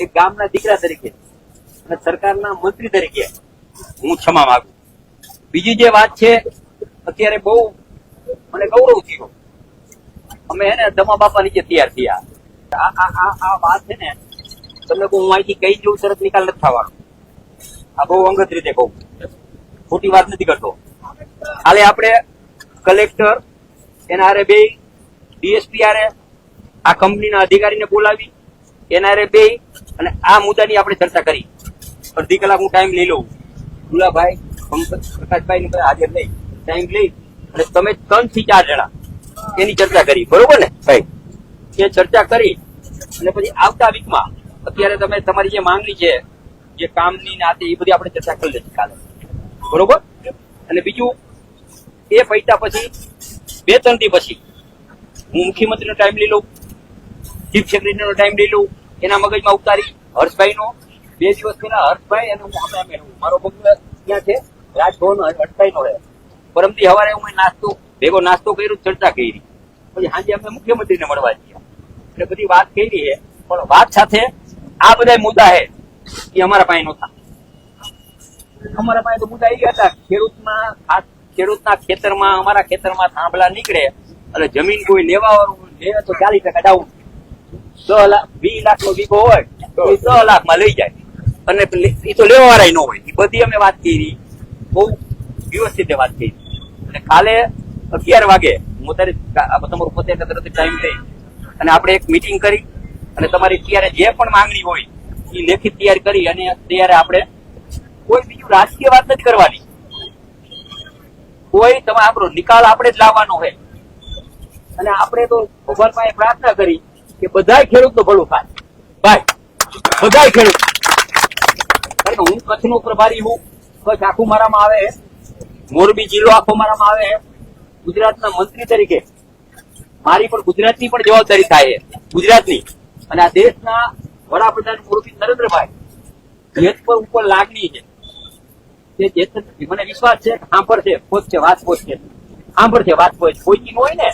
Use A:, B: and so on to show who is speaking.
A: એક ગામના દીકરા તરીકે અને સરકારના મંત્રી તરીકે હું ક્ષમા માંગુ. બીજી જે વાત છે, અત્યારે બહુ મને ગૌરવ થયું, અમે હે ને દમા બાપા નીચે તૈયાર થયા. આ વાત છે ને તમને હું અહીંથી કઈ જેવું તરત નિકાલ નથી થવાનો. આ બહુ અંગત રીતે કહું, ખોટી વાત નથી કરતો. હાલે આપણે કલેક્ટર એના હારે બે, ડીએસપી હારે, આ કંપનીના અધિકારીને બોલાવી એના હારે બે અને આ મુદ્દાની આપણે ચર્ચા કરી. અડધી કલાક હું ટાઈમ લઈ લઉં, દુલાભાઈ પ્રકાશભાઈ ને હાજર નહીં, ટાઈમ લઈ અને તમે 3 થી 4 જણા એની ચર્ચા કરી, બરોબર ને ભાઈ? એ ચર્ચા કરી અને પછી આવતા વીકમાં અત્યારે તમે તમારી જે માંગણી છે, જે કામની નાતે, એ બધી આપણે ચર્ચા કરી લઈશું કાલે, બરોબર? અને બીજું એ પૈસા પછી 2-3 દી પછી હું મુખ્યમંત્રીનો ટાઈમ લઈ લઉં, ચીફ સેક્રેટરીનો ટાઈમ લઈ લઉં, એના મગજમાં ઉતારી હર્ષભાઈનો 2 દિવસ પહેલા હર્ષભાઈ અને હું મારો બંગલો ત્યાં છે રાજભવન, હર્ષભાઈનો છે. પરમથી સવારે હું ભેગો નાસ્તો કર્યો, ચર્ચા કરી, પછી સાંજે અમે મુખ્યમંત્રીને મળવા ગયા એટલે બધી વાત કરી છે. પણ વાત સાથે આ બધા મુદ્દા છે એ અમારા પાસે નહોતા. અમારા પાસે તો મુદ્દા એ હતા, ખેડૂતના ખેતરમાં, અમારા ખેતરમાં થાંભલા નીકળે એટલે જમીન કોઈ લેવા વાળું લે તો 40% ડાઉન, 10 લાખ 20 લાખનો વીઘો હોય તો 10 લાખમાં લઈ જાય, અને એ તો લેવા વાળા ન હોય. એ બધી અમે વાત કરી, બહુ વ્યવસ્થિત વાત કરી. અને કાલે 11 વાગે હું તમારું પોતે તરત ટાઈમ લઈ અને આપણે એક મીટિંગ કરી અને તમારી ત્યારે જે પણ માંગણી હોય એ લેખિત તૈયાર કરી અને ત્યારે આપણે કોઈ બીજું રાજકીય વાત નથી કરવાની, કોઈ તમે આપણો નિકાલ આપણે જ લાવવાનો હોય. અને આપણે તો ભગવાન પાસે પ્રાર્થના કરી કે બધા ખેડૂતનું ભલું થાય, ભાઈ બધા ખેડૂત. કારણ કે હું કચ્છનો પ્રભારી હું, કચ્છ આખું મારામાં આવે, મોરબી જિલ્લો આખો મારામાં આવે, ગુજરાતના મંત્રી તરીકે મારી પણ ગુજરાતની પણ જવાબદારી થાય, ગુજરાતની. અને આ દેશના વડાપ્રધાન મોરબી નરેન્દ્રભાઈ દેશ પર ઉપર લાગણી છે, મને વિશ્વાસ છે સાંભળશે, પહોંચશે વાત પહોંચશે, સાંભળશે વાત પહોંચ. કોઈ હોય ને